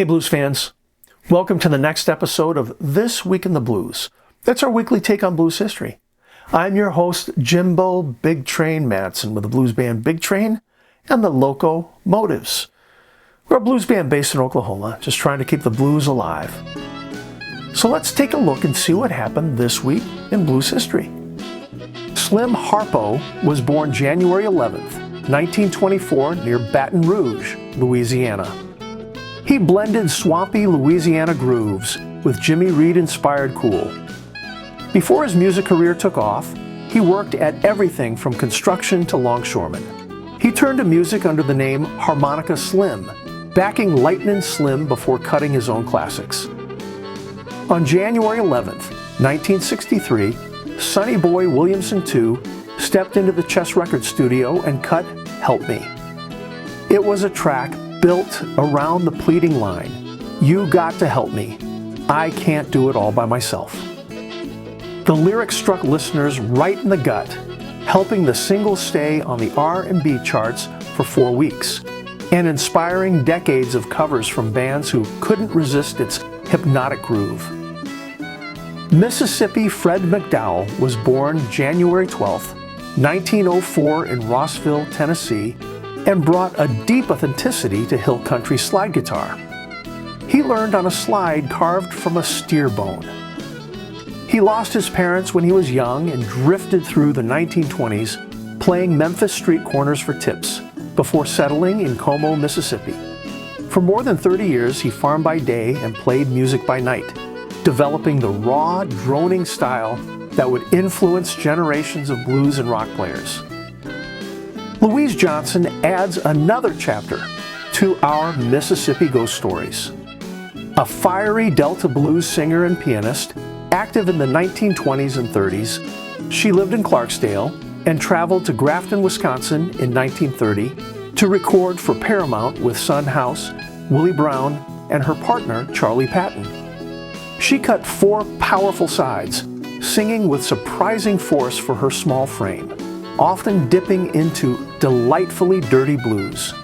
Hey blues fans, welcome to the next episode of This Week in the Blues. That's our weekly take on blues history. I'm your host, Jimbo Big Train Madsen with the blues band Big Train and the Loco Motives. We're a blues band based in Oklahoma, just trying to keep the blues alive. So let's take a look and see what happened this week in blues history. Slim Harpo was born January 11th, 1924 near Baton Rouge, Louisiana. He blended swampy Louisiana grooves with Jimmy Reed-inspired cool. Before his music career took off, he worked at everything from construction to longshoreman. He turned to music under the name Harmonica Slim, backing Lightnin' Slim before cutting his own classics. On January 11th, 1963, Sonny Boy Williamson II stepped into the Chess Records studio and cut Help Me. It was a track built around the pleading line, "You got to help me. I can't do it all by myself." The lyrics struck listeners right in the gut, helping the single stay on the R&B charts for 4 weeks, and inspiring decades of covers from bands who couldn't resist its hypnotic groove. Mississippi Fred McDowell was born January 12, 1904 in Rossville, Tennessee, and brought a deep authenticity to hill country slide guitar. He learned on a slide carved from a steer bone. He lost his parents when he was young and drifted through the 1920s playing Memphis street corners for tips before settling in Como, Mississippi. For more than 30 years, he farmed by day and played music by night, developing the raw, droning style that would influence generations of blues and rock players. Louise Johnson adds another chapter to our Mississippi ghost stories. A fiery Delta blues singer and pianist, active in the 1920s and 30s, she lived in Clarksdale and traveled to Grafton, Wisconsin in 1930 to record for Paramount with Son House, Willie Brown, and her partner, Charlie Patton. She cut 4 powerful sides, singing with surprising force for her small frame, often dipping into delightfully dirty blues.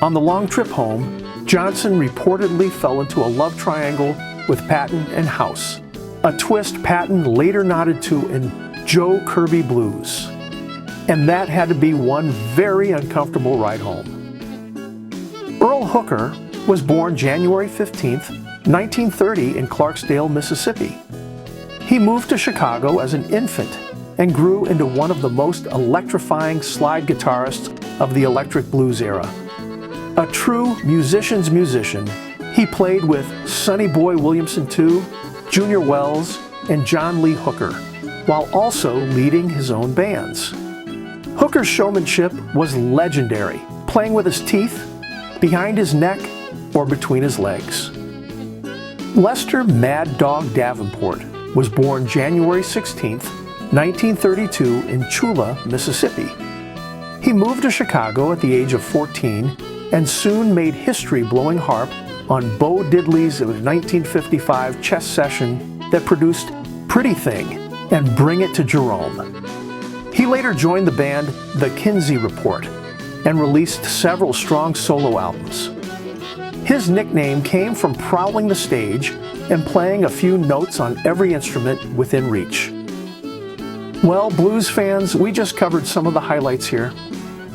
On the long trip home, Johnson reportedly fell into a love triangle with Patton and House, a twist Patton later nodded to in Joe Kirby Blues. And that had to be one very uncomfortable ride home. Earl Hooker was born January 15th, 1930 in Clarksdale, Mississippi. He moved to Chicago as an infant and grew into one of the most electrifying slide guitarists of the electric blues era. A true musician's musician, he played with Sonny Boy Williamson II, Junior Wells, and John Lee Hooker, while also leading his own bands. Hooker's showmanship was legendary, playing with his teeth, behind his neck, or between his legs. Lester Mad Dog Davenport was born January 16th, 1932 in Chula, Mississippi. He moved to Chicago at the age of 14 and soon made history blowing harp on Bo Diddley's 1955 chess session that produced Pretty Thing and Bring It to Jerome. He later joined the band The Kinsey Report and released several strong solo albums. His nickname came from prowling the stage and playing a few notes on every instrument within reach. Well, blues fans, we just covered some of the highlights here.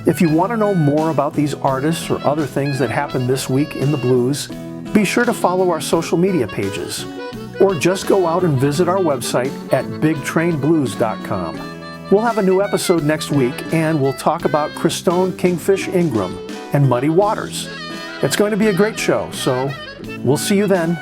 If you want to know more about these artists or other things that happened this week in the blues, be sure to follow our social media pages, or just go out and visit our website at bigtrainblues.com. We'll have a new episode next week, and we'll talk about Christone Kingfish Ingram and Muddy Waters. It's going to be a great show, so we'll see you then.